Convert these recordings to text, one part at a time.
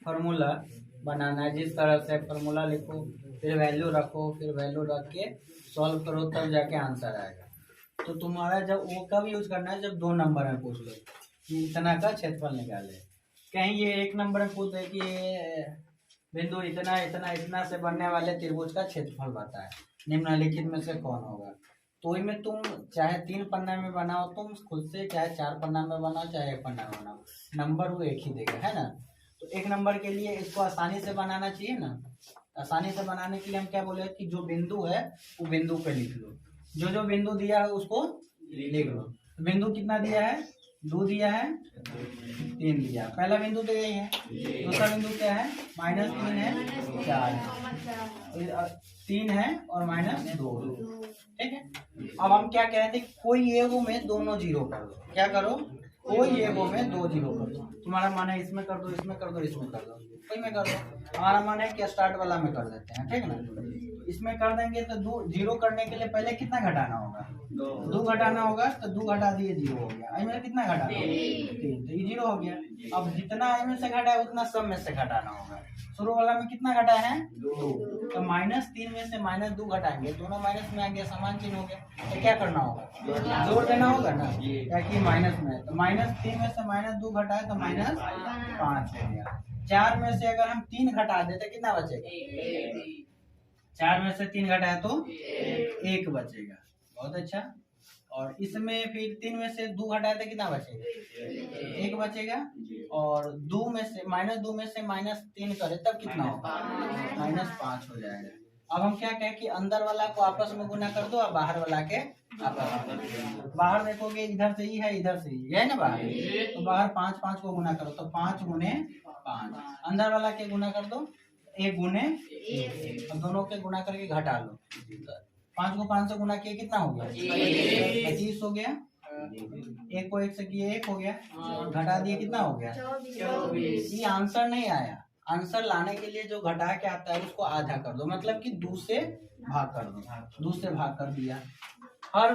Formula बनाना है। जिस तरह से फॉर्मूला लिखो, फिर वैल्यू रखो, फिर वैल्यू रख के सॉल्व करो, तब जाके आंसर आएगा। तो तुम्हारा जब वो कब यूज करना है, जब 2 नंबर में पूछ लो कि इतना का क्षेत्रफल निकाले। कहीं ये 1 नंबर में पूछ दे कि बिंदु इतना इतना इतना से बनने वाले त्रिभुज का क्षेत्रफल बताए, निम्नलिखित में से कौन होगा। तो इनमें तुम चाहे 3 पन्ना में बनाओ तुम खुद से, चाहे 4 पन्ना में बनाओ, चाहे 1 पन्ना में बनाओ, नंबर वो एक ही देगा, है ना। तो 1 नंबर के लिए इसको आसानी से बनाना चाहिए ना। आसानी से बनाने के लिए हम क्या बोले कि जो बिंदु है वो बिंदु पे लिख लो, जो जो बिंदु दिया है उसको लिख लो। बिंदु कितना दिया है, 2 दिया है, 3 दिया। पहला बिंदु तो यही है, दूसरा बिंदु क्या है, -3 है, 4 है, 3 है और -2, ठीक है। अब हम क्या कह रहे थे, कोई एगो में दोनों जीरो कर दो। क्या करो, कोई एगो में 2 जीरो कर दो। तुम्हारा मन है इसमें कर दो, इसमें कर दो, इसमें कर दो, कोई में कर दो। हमारा मन है कि स्टार्ट वाला में कर देते हैं, ठीक ना। इसमें कर देंगे तो 2 जीरो करने के लिए पहले कितना घटाना होगा, 2 घटाना होगा। तो 2 घटा दिए, 0 हो गया। आई में कितना घटाना होगा, 3, तो ये 0 हो गया। अब जितना आई में से घटा है उतना सब में से घटाना होगा। शुरू वाला में कितना घटा है, 2, तो -3 में से -2 घटाएंगे, दोनों माइनस में आ गया, समान चिन्ह हो गया। तो क्या करना होगा, जोड़ देना होगा ना, क्या कि माइनस में है। तो -3 में से -2 घटाए तो -5 हो गया। 4 में से अगर हम 3 घटा देते कितना बचेगा, 4 में से 3 घटाए तो 1 बचेगा। बहुत अच्छा। और इसमें फिर 3 में से 2 घटाए तो कितना बचेगा, 1 बचेगा। और 2 में से -2 में से -3 करे तब कितना होगा, -5 हो जाएगा। अब हम क्या कहें कि अंदर वाला को आपस में गुना कर दो और बाहर वाला के आपस में। बाहर देखोगे इधर से ही है, इधर से ही है ना बाहर, तो बाहर 5 5 को गुना करो तो 5 गुने 5। अंदर वाला के गुना कर दो 1 गुने 1, और दोनों के गुना करके घटा लो। 5 को 5 से गुना किया कितना हो गया, 25 हो गया। 1 को 1 से किए 1 हो गया, घटा दिए कितना हो गया, 24। ये आंसर नहीं आया। आंसर लाने के लिए जो घटा के आता है उसको आधा कर दो, मतलब कि 2 से भाग कर दो। 2 से भाग कर दिया, हर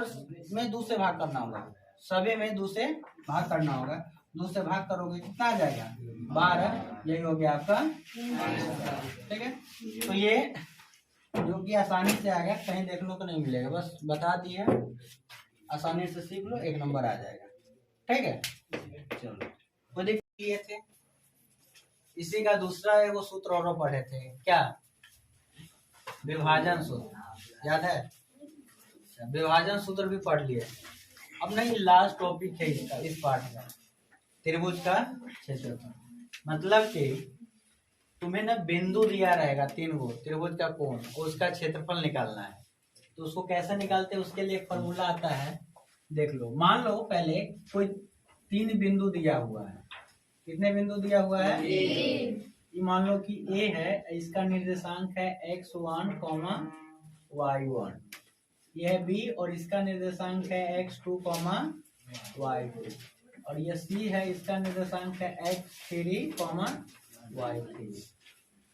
में 2 से भाग करना होगा, सभी में 2 से भाग करना होगा। 2 से भाग करोगे कितना आ जाएगा, 12। यही हो गया आपका, ठीक है। तो ये जो कि आसानी से आ गया, कहीं देखने को नहीं मिलेगा, बस बता दिए, आसानी से सीख लो, 1 नंबर आ जाएगा, ठीक है। चलो वो देखिए थे, इसी का दूसरा वो सूत्र और पढ़े थे, क्या, विभाजन सूत्र, याद है। विभाजन सूत्र भी पढ़ लिए। अब नहीं, लास्ट टॉपिक है इसका, इस पार्ट का, त्रिभुज का क्षेत्रफल। मतलब कि तुम्हें ना बिंदु दिया रहेगा 3 गो, त्रिभुज का कोण, उसका क्षेत्रफल निकालना है। तो उसको कैसे निकालते हैं, उसके लिए एक फॉर्मूला आता है, देख लो। मान लो पहले कोई 3 बिंदु दिया हुआ है। कितने बिंदु दिया हुआ है, ये मान लो कि A है, इसका निर्देशांक है x1, y1। यह है B और इसका निर्देशांक है x2, y2। और यह C है, इसका निर्देशांक है x3, y3।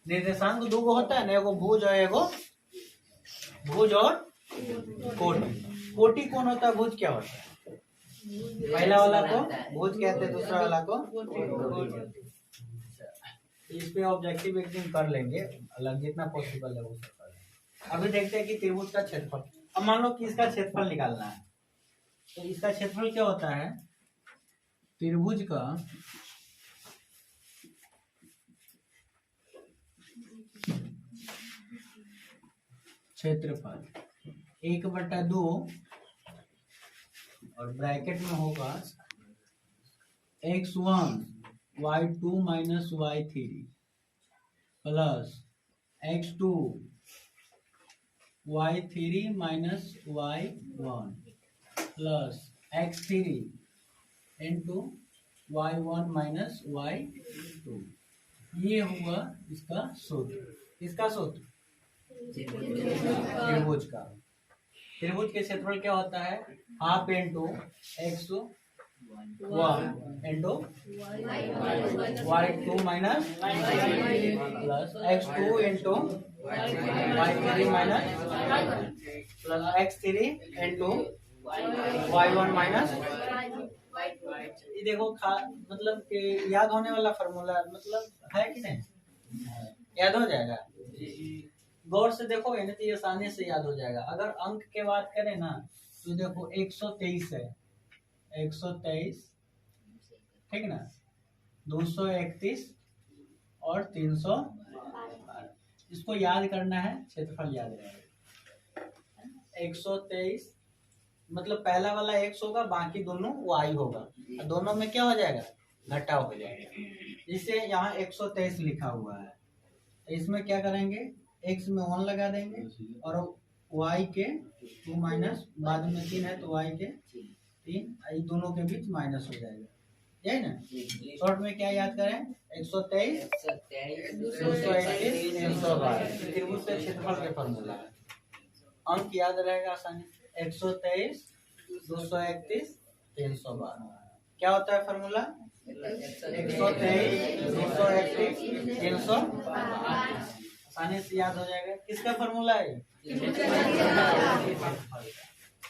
निर्देशांक 2 गो होता है ना, एगो भुज और एगो भुज और कोटि। कोटि कौन होता है, भुज क्या होता है, पहला वाला को भुज कहते हैं, दूसरा वाला को कोटि। इस पे ऑब्जेक्टिव एक दिन कर लेंगे, अलग जितना पॉसिबल है वो सब कर लेंगे। अभी देखते हैं कि त्रिभुज का क्षेत्रफल। अब मान लो कि इसका क्षेत्रफल निकालना है, तो इसका क्षेत्रफल क्या होता है, त्रिभुज का क्षेत्रफल 1/2 और ब्रैकेट में होगा x1 y2 minus y3 plus x2 y3 minus y1 plus x3 into y1 minus y2। ये हुआ इसका सूत्र। इसका सूत्र त्रिभुज का। त्रिभुज के क्षेत्रफल क्या होता है, half into x1 into y2 minus plus x2 into y3 minus plus x3 into y1 minus ये देखो मतलब कि याद होने वाला फार्मूला मतलब है कि नहीं, याद हो जाएगा। गौर से देखोगे ना तो ये आसानी से याद हो जाएगा। अगर अंक के बात करें ना तो देखो 123 है, 123 ठीक ना, 231 और 300। इसको याद करना है, क्षेत्रफल याद रहेगा। 123 मतलब पहला वाला x होगा, बाकी दोनों y होगा, दोनों में क्या हो जाएगा, घटाव हो जाएगा। जिससे यहाँ 123 लिखा हुआ है, इसमें क्या करेंगे, x में 1 लगा देंगे और y के 2 माइनस, बाद में 3 है तो y के 3, दोनों के बीच माइनस हो जाएगा, यही ना। शॉर्ट में क्या याद करें, 123 231 312 त्रिभुज के क्षेत्रफल के फॉर्मूला है। अंक याद रहेगा आसानी, 123 231 312। क्या होता है फॉर्मूला, 123 231 312, आसानी से याद हो जाएगा। किसका फॉर्मूला है,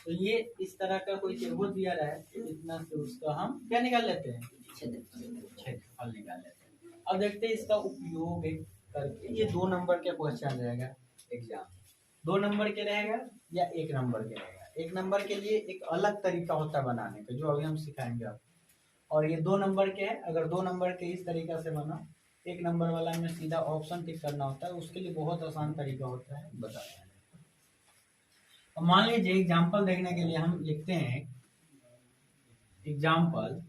तो ये इस तरह का कोई त्रिभुज दिया रहा है तो इतना से उसका हम क्या निकाल लेते हैं, क्षेत्रफल निकाल लेते हैं। अब देखते हैं इसका उपयोग करके। ये 2 नंबर के क्वेश्चन रहेगा एग्जाम, 2 नंबर के रहेगा या 1 नंबर के रहेगा। 1 नंबर के लिए एक अलग तरीका होता है बनाने का, जो अभी हम सिखाएंगे आपको। और ये 2 नंबर के है, अगर 2 नंबर के इस तरीका से बना, 1 नंबर वाला में सीधा ऑप्शन टिक करना होता है, उसके लिए बहुत आसान तरीका होता है, बता रहे हैं। अब मान लीजिए एग्जाम्पल देखने के लिए हम लिखते हैं एग्जाम्पल,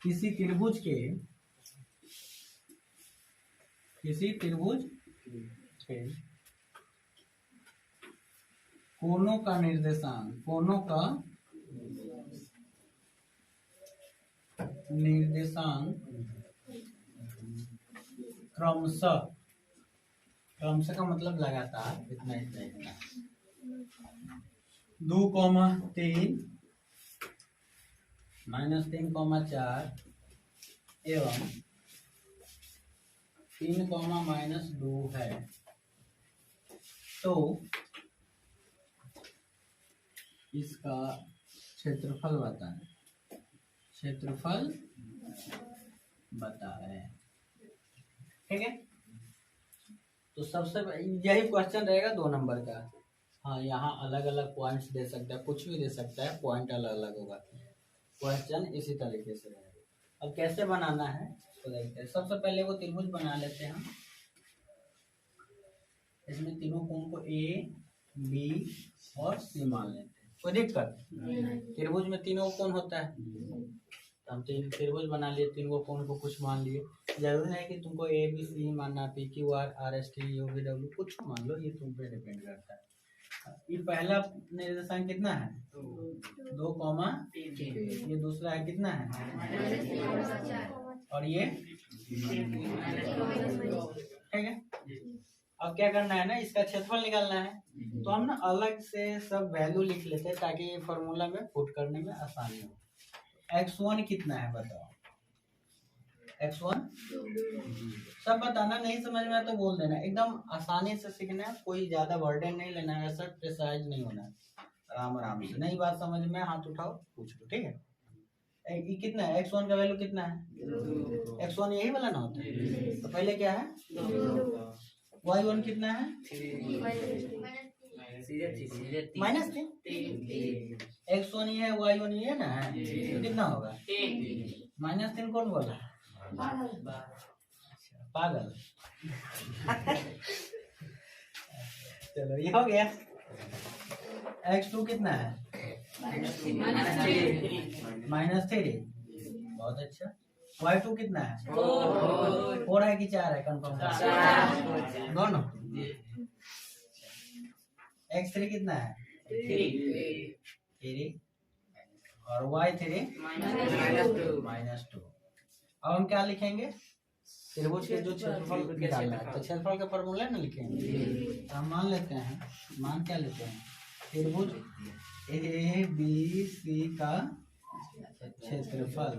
किसी त्रिभुज के कोनों का निर्देशांक, क्रमशः का मतलब लगातार, इतना 2,3 -3,4 एवं 3,-2 है, तो इसका क्षेत्रफल बताएं। ठीक है, तो सबसे यही क्वेश्चन रहेगा 2 नंबर का। हाँ, यहाँ अलग अलग पॉइंट्स दे सकता है, कुछ भी दे सकता है, पॉइंट अलग अलग होगा। क्वेश्चन इसी तरीके से रहेगा। अब कैसे बनाना है तो देखते हैं। सबसे पहले वो त्रिभुज बना लेते हैं हम। इसमें तीनों कोण को A, B और C मान लेते हैं, कोई दिक्कत? त्रिभुज में तीनों कोण होता है, तो हम त्रिभुज बना लिए, तीनों कोण को कुछ मान लिए। जरूरी नहीं कि तुमको A B C मानना, P Q R R S T U V W कुछ मान लो, ये तुम पे डिपेंड करता है। ये पहला निर्देशांक कितना है, 2,3, ये दूसरा है कितना है, और ये ठीक है। अब क्या करना है ना, इसका क्षेत्रफल निकालना है, तो हम ना अलग से सब वैल्यू लिख लेते हैं ताकि ये फॉर्मूला में पुट करने में आसानी हो। x1 कितना है बताओ, x1 सब बताना, नहीं समझ में आया तो बोल देना, एकदम आसानी से सीखना है, कोई ज्यादा बर्डन नहीं लेना है, ऐसा प्रेशराइज नहीं होना है, आराम से। नई बात समझ में हाथ उठाओ पूछ लो, ठीक है। ये कितना है, x1 का वैल्यू कितना है, x1 यही वाला ना होता है, तो पहले क्या है, y1 कितना है, -3, x1 ये है, y1 ये ना है, तो कितना होगा, -3 कौन बोला, पागल। चलो ये हो गया। x2 कितना है, -3, बहुत अच्छा। y2 कितना है, 4 है कि 4 है, कंफर्म दोनों। x3 कितना है, 3, और y3 -2। अब हम क्या लिखेंगे, त्रिभुज के जो क्षेत्रफल निकालना है, तो क्षेत्रफल का फॉर्मूला ना लिखेंगे। तो हम मान लेते हैं, मान क्या लेते हैं, त्रिभुज ABC का क्षेत्रफल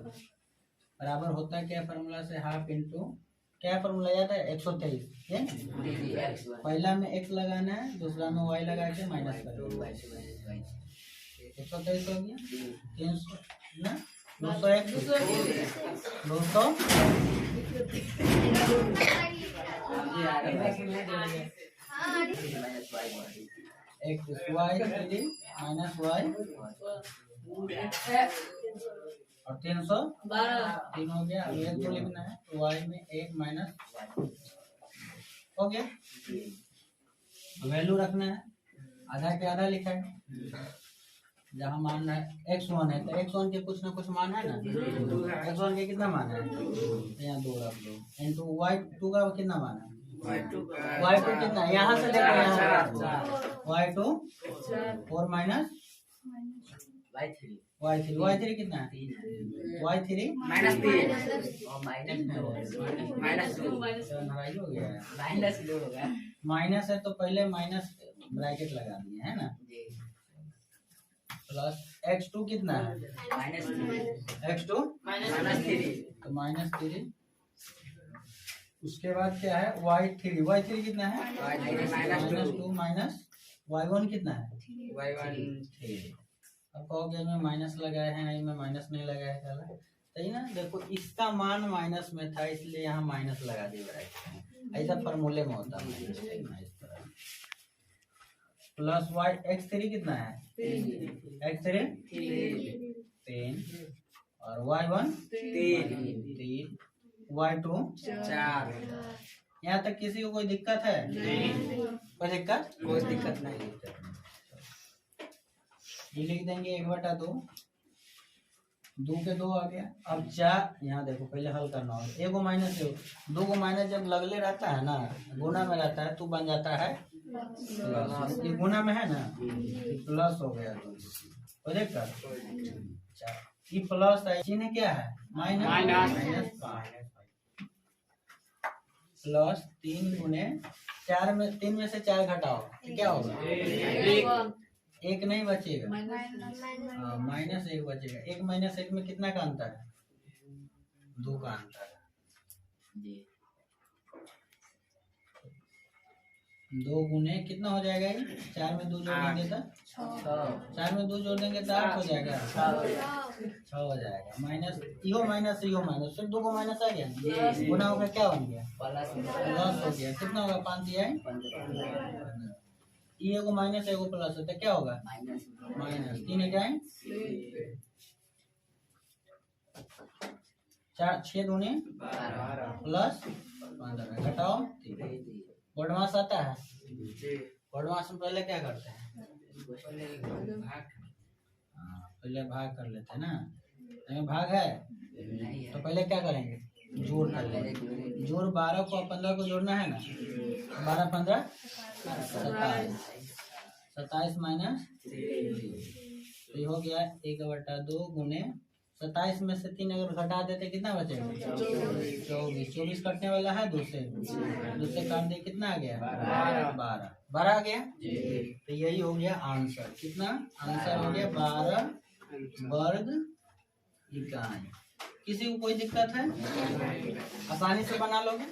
बराबर होता है क्या, फॉर्मूला से हाफ इंटू, क्या फॉर्मूला याद है, 123। पहला में x लगाना है, दूसरा में y लगा के माइनस कर 123 हो गया, 300 ना, 201 200 एक वाई 3 माइनस वाई और 312 3 हो गया। अब एक को लिखना है तो वाई में 1 माइनस हो गया। वैल्यू रखना है, आधा के आधा लिखा है, जहाँ मान है x1 है तो x1 के कुछ ना कुछ मान है ना, x1 के कितना मान है तो यहाँ 2 रख दो, इनटू y2 का कितना मान है, y2 कितना है यहाँ से देखो, यहाँ y2 4 माइनस y3 कितना है y3 माइनस 3 हो गया है, माइनस है तो पहले माइनस ब्रैकेट लगा दिए है ना, प्लस x2 कितना है x2 तो माइनस 3, उसके बाद क्या है y3 कितना है माइनस 2 माइनस y1 कितना है 3। अब कहोगे में माइनस लगाए हैं, इनमें माइनस नहीं लगाया है, चला सही ना। देखो इसका मान माइनस में था इसलिए यहाँ माइनस लगा दिया ब्रैकेट, ऐसा फॉर्मूले में होता है इस तरह। प्लस वाई x3 कितना है x3 3 और y1 3 y2 4। यहाँ तक किसी को कोई दिक्कत है? कोई दिक्कत नहीं। ये लिख देंगे 1/2, 2 के 2 आ गया। अब 4 यहाँ देखो पहले हल करना होगा, 1 को माइनस 2 को माइनस जब लगले रहता है ना, गुना में रहता है तो बन जाता है प्लस, ये गुना में है ना प्लस हो गया 2 को देखकर, ये प्लस है, चिन्ह क्या है माइनस प्लस 3 गुने 4 में 3 में से 4 घटाओ तो क्या होगा 1 नहीं बचेगा, माइनस 1 बचेगा। 1 माइनस 1 में कितना का अंतर है 2 का अंतर है। 2 गुने कितना हो जाएगा, ये 4 में 2 जोड़ देंगे तो 4 में 2 जोड़ देंगे तो 8 हो जाएगा, 6 हो जाएगा। माइनस इहो माइनस फिर 2 को माइनस आ गया, गुना होकर क्या बन गया प्लस हो गया। कितना होगा 5 दिया है, ये को माइनस है, प्लस होता है क्या होगा माइनस 3 है 4 6 दूने प्लस 15 घटाओ 3। बॉडमास आता है, बॉडमास में पहले क्या करते हैं पहले भाग कर लेते हैं ना, हमें भाग है तो पहले क्या करेंगे जोड़ कर लेंगे। जोड़ 12 को 15 को जोड़ना है ना, 12 15 27 माइनस ये हो गया 1/2 गुने 27 में से 3 अगर घटा देते कितना बचेगा 24 कटने वाला है, दूसरे काट दे कितना आ गया 12 आ गया। तो यही हो गया आंसर, कितना आंसर हो गया 12 वर्ग इकाई। किसी को कोई दिक्कत है, आसानी से बना लोगे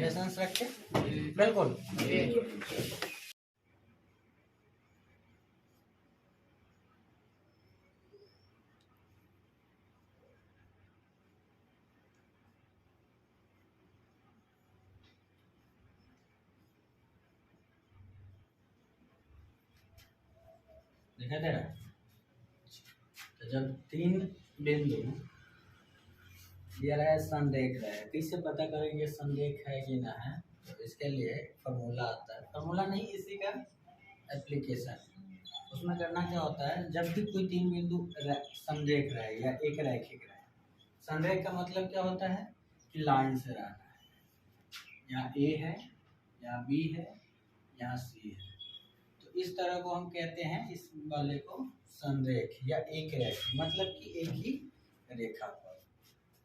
रेफरेंस रख के, बिल्कुल। दिखा दे रहा है। तो जब 3 बिंदु दिया रहा है संरेख रहा है, कैसे पता करेंगे संरेख है कि ना है, तो इसके लिए फॉर्मूला आता है, फॉर्मूला नहीं इसी का एप्लीकेशन। उसमें करना क्या होता है, जब भी कोई 3 बिंदु संरेख रहा है या एक रैखिक रहा है, संरेख का मतलब क्या होता है कि लाइन से रहना है, यहाँ ए है यहाँ बी है यहाँ सी है, तो इस तरह को हम कहते हैं इस वाले को संरेख या एक रेखा, मतलब कि एक ही रेखा पर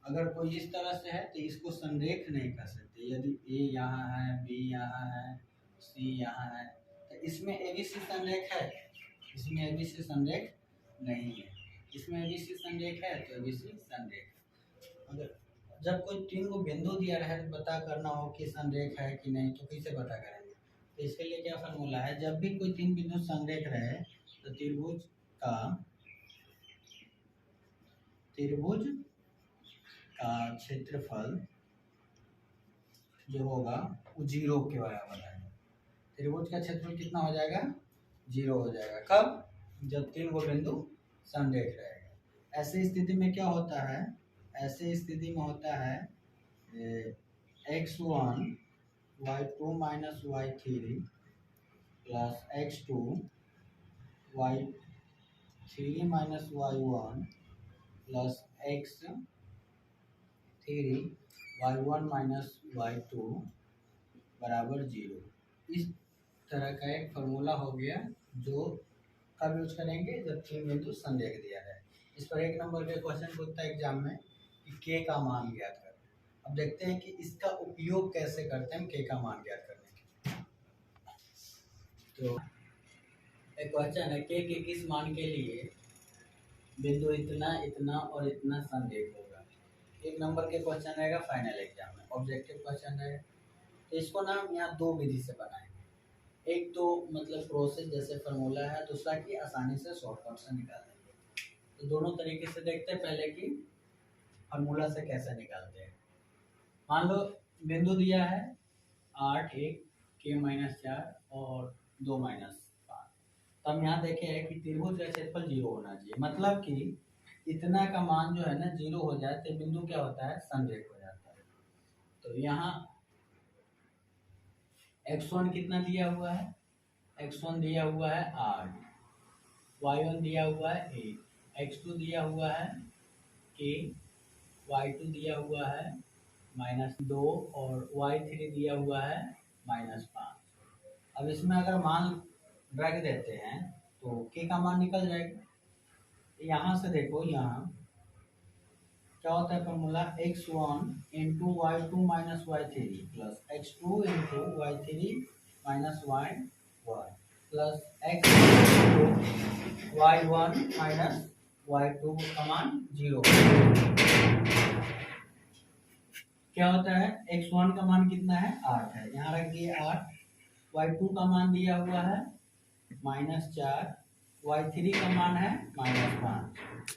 अगर कोई इस तरह से है तो इसको संरेख नहीं कर सकते। यदि ए यहाँ है बी यहाँ है सी यहाँ है तो इसमें एबीसी संरेख है, इसमें एबीसी संरेख नहीं है, इसमें एबीसी संरेख है तो एबीसी संरेख। अगर जब कोई 3 को बिंदु दिया रहा है तो पता करना हो कि संरेख है कि नहीं, तो कैसे पता करेंगे, तो इसके लिए क्या फॉर्मूला है, जब भी कोई 3 बिंदु संरेख रहे तो त्रिभुज का त्रिभुज का क्षेत्रफल जो होगा वो 0 के बराबर आएगा। त्रिभुज का क्षेत्रफल कितना हो जाएगा? 0 हो जाएगा। कब? जब 3 गो बिंदु संरेख रहेगा। ऐसी स्थिति में क्या होता है? ऐसी स्थिति में होता है x1 y2 minus y3 plus x2 y3 minus y1 plus x3 y1 minus y2 बराबर 0। इस तरह का एक फॉर्मूला हो गया जो कब यूज करेंगे? जब 3 बिंदु संरेख दिया है। इस पर 1 नंबर के क्वेश्चन पूछता है एग्जाम में कि k का मान ज्ञात कर। अब देखते हैं कि इसका उपयोग कैसे करते हैं k का मान ज्ञात करने के। तो एक क्वेश्चन है k के किस मान के लिए बिंदु इतना इतना और इतना संरेख होगा। 1 नंबर के क्वेश्चन रहेगा फाइनल एग्जाम में, ऑब्जेक्टिव क्वेश्चन रहेगा। तो इसको ना यहाँ 2 विधि से बनाएंगे। एक तो मतलब प्रोसेस जैसे फार्मूला है, दूसरा कि आसानी से शॉर्टकट से निकाल देंगे। तो दोनों तरीके से देखते हैं पहले कि फार्मूला से कैसे निकालते हैं। मान लो बिंदु दिया है 8 1 k माइनस 4 और 2 माइनस 5। तो हम यहाँ देखे हैं कि त्रिभुज का क्षेत्रफल 0 होना चाहिए। मतलब कि इतना का मान जो है ना 0 हो जाए तो बिंदु क्या होता है? संरेख हो जाता है। तो यहाँ x1 कितना दिया हुआ है? x1 दिया हुआ है 8, y1 दिया हुआ है 1, x2 दिया हुआ है k, y2 दिया हुआ है -2 और y3 दिया हुआ है -5। अब इसमें अगर मान रख देते हैं तो k का मान निकल जाएगा। यहाँ से देखो, यहाँ क्या होता है formula? x1 into y2 minus y3 plus x2 into y3 minus y1 plus x into y1 minus y2 का मान 0। क्या होता है? x1 का मान कितना है? 8 है, यहाँ रख दिए 8। y2 का मान दिया हुआ है -4, y3 का मान है -5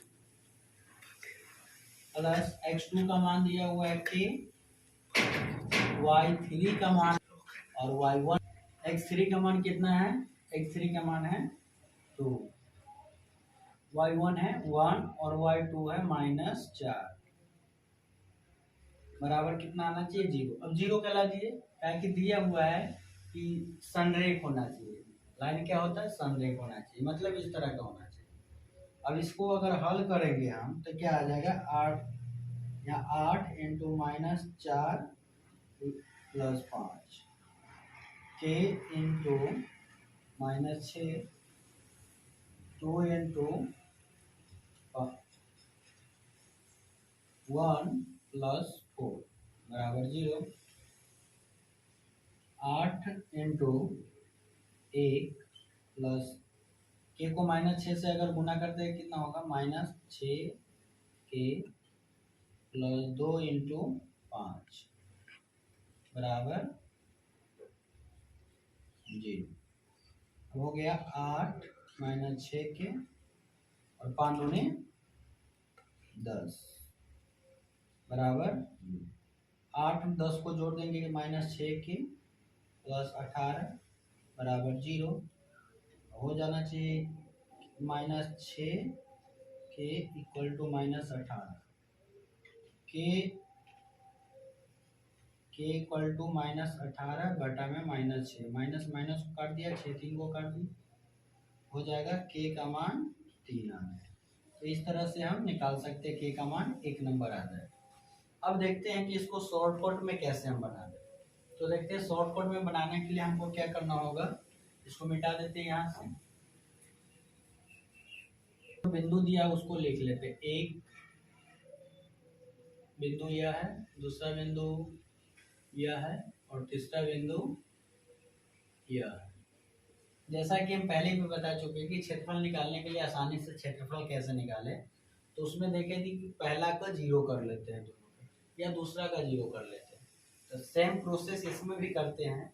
प्लस x2 का मान दिया हुआ है k, y3 का मान और y1। x3 का मान कितना है? x3 का मान है 2, y1 है 1 और y2 है -4 बराबर कितना आना चाहिए? 0। अब 0 कहला दिए क्या कि दिया हुआ है कि संरेख होना चाहिए। लाइन क्या होता है? संरेख होना चाहिए, मतलब इस तरह का होना चाहिए। अब इसको अगर हल करेंगे हम तो क्या आ जाएगा? 8, यहाँ 8 into -4 plus 5 k into -6 2 into 1 plus 4 बराबर 0। 8 इंटू 1 प्लस k को -6 से अगर गुना करते हैं कितना होगा? -6 k प्लस 2 इंटू 5 बराबर 0। हो गया 8 -6 के और 5 दूनी 10 बराबर 8 10 को जोड़ देंगे -6 के प्लस 18 बराबर 0। हो जाना चाहिए -6 के इक्वल टू -18 के इक्वल टू -18 बटा में -6 माइनस माइनस को काट दिया, 6 3 को काट दिया, हो जाएगा k का मान 3 आ गया। तो इस तरह से हम निकाल सकते हैं k का मान 1 नंबर आ जाए। अब देखते हैं कि इसको शॉर्टकट में कैसे हम बना दें। तो देखते हैं शॉर्टकट में बनाने के लिए हमको क्या करना होगा। इसको मिटा देते हैं यहाँ से, तो बिंदु दिया उसको लिख लेते हैं। एक बिंदु यह है, दूसरा बिंदु यह है और तीसरा बिंदु यह है। जैसा कि हम पहले भी बता चुके हैं कि क्षेत्रफल निकालने के लिए आसानी से क्षेत्रफल कैसे निकाले, तो उसमें देखे थी कि पहला का 0 कर लेते हैं या दूसरा का 0 कर लेते हैं। तो सेम प्रोसेस इसमें भी करते हैं,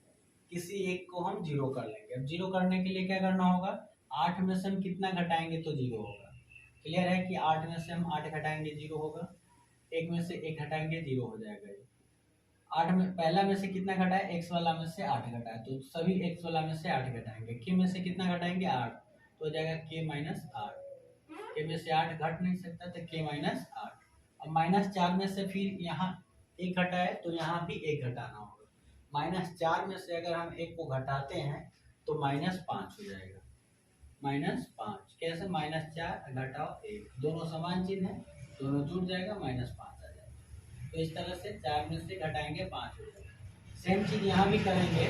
किसी एक को हम 0 कर लेंगे। अब 0 करने के लिए क्या करना होगा? 8 में से हम कितना घटाएंगे तो 0 होगा। क्लियर है कि 8 में से हम 8 घटाएंगे 0 होगा, 1 में से 1 घटाएंगे 0 हो जाएगा। 8 में पहला में से कितना घटा है, x वाला में से 8 घटा है, तो सभी x वाला में से 8 घटाएंगे। k में से कितना घटाएंगे 8, तो हो जाएगा k माइनस 8। k में से 8 घट नहीं सकता तो k माइनस 8। अब -4 में से फिर यहाँ 1 घटा है तो यहाँ भी 1 घटाना होगा। -4 में से अगर हम 1 को घटाते हैं तो -5 हो जाएगा। -5 कैसे, -4 घटाओ 1, दोनों समान चिन्ह है, दोनों जुड़ जाएगा, -5 आ जाएगा। तो इस तरह से 4 में से घटाएंगे 5 हो जाएगा। सेम चीज यहाँ भी करेंगे,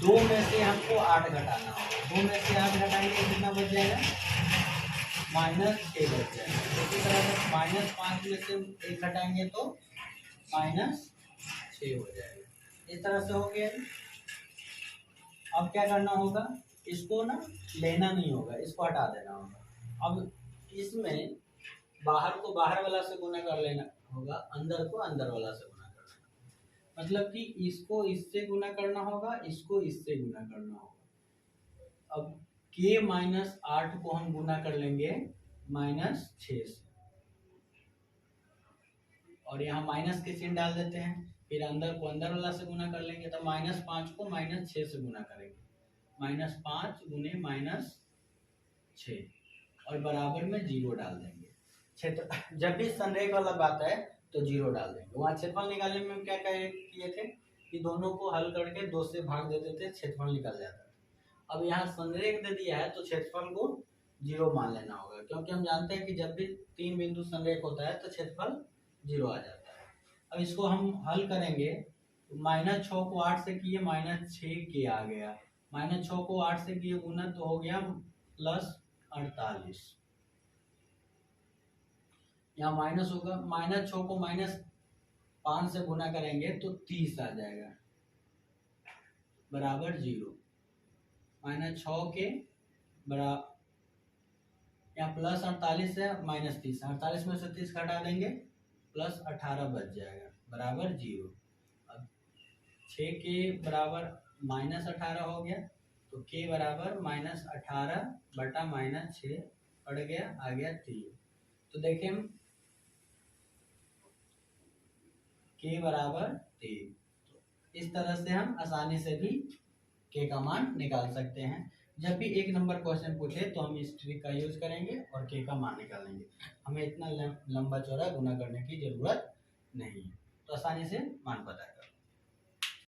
2 में से हमको 8 घटाना होगा, 2 में से 8 घटाएंगे तो कितना बच जाएगा, -6 बच जाएगा। इसी तरह से -5 में से 1 घटाएंगे तो -6 हो जाएगा। इस तरह से हो गया। अब क्या करना होगा, इसको ना लेना नहीं होगा, इसको हटा देना होगा। अब इसमें बाहर को बाहर वाला से गुना कर लेना होगा, अंदर को अंदर वाला से गुना कर लेना, मतलब कि इसको इससे गुना करना होगा, इसको इससे गुना करना होगा। अब k माइनस 8 को हम गुना कर लेंगे -6 से, और यहाँ माइनस के चिन्ह डाल देते हैं, फिर अंदर को अंदर वाला से गुना कर लेंगे, तो -5 को -6 से गुना करेंगे, -5 गुने -6 और बराबर में 0 डाल देंगे। क्षेत्र जब भी संरेख वाला बात है तो 0 डाल देंगे। वहाँ क्षेत्रफल निकालने में क्या किए थे कि दोनों को हल करके 2 से भाग देते थे, क्षेत्रफल निकल जाता है। अब यहाँ संरेख दे दिया है तो क्षेत्रफल को 0 मान लेना होगा, क्योंकि हम जानते हैं कि जब भी 3 बिंदु संरेख होता है तो क्षेत्रफल 0 आ जाता है। अब इसको हम हल करेंगे, -6 को 8 से किए -6 के आ गया, -6 को 8 से किए गुना तो हो गया +48। यहाँ माइनस होगा, -6 को -5 से गुना करेंगे तो 30 आ जाएगा, बराबर 0। -6 के बराबर, यहाँ +48 है -30, 48 में से 30 घटा देंगे +18 बच जाएगा, बराबर 0। अब 6 के बराबर -18 हो गया, तो k बराबर -18 बटा -6 पड़ गया, आ गया 3। तो देखें हम k बराबर 3, तो इस तरह से हम आसानी से भी k का मान निकाल सकते हैं। जब भी 1 नंबर क्वेश्चन पूछे तो हम इस ट्रिक का यूज करेंगे और k का मान निकालेंगे। हमें इतना लंबा चौड़ा गुना करने की जरूरत नहीं है, तो आसानी से मान पता है।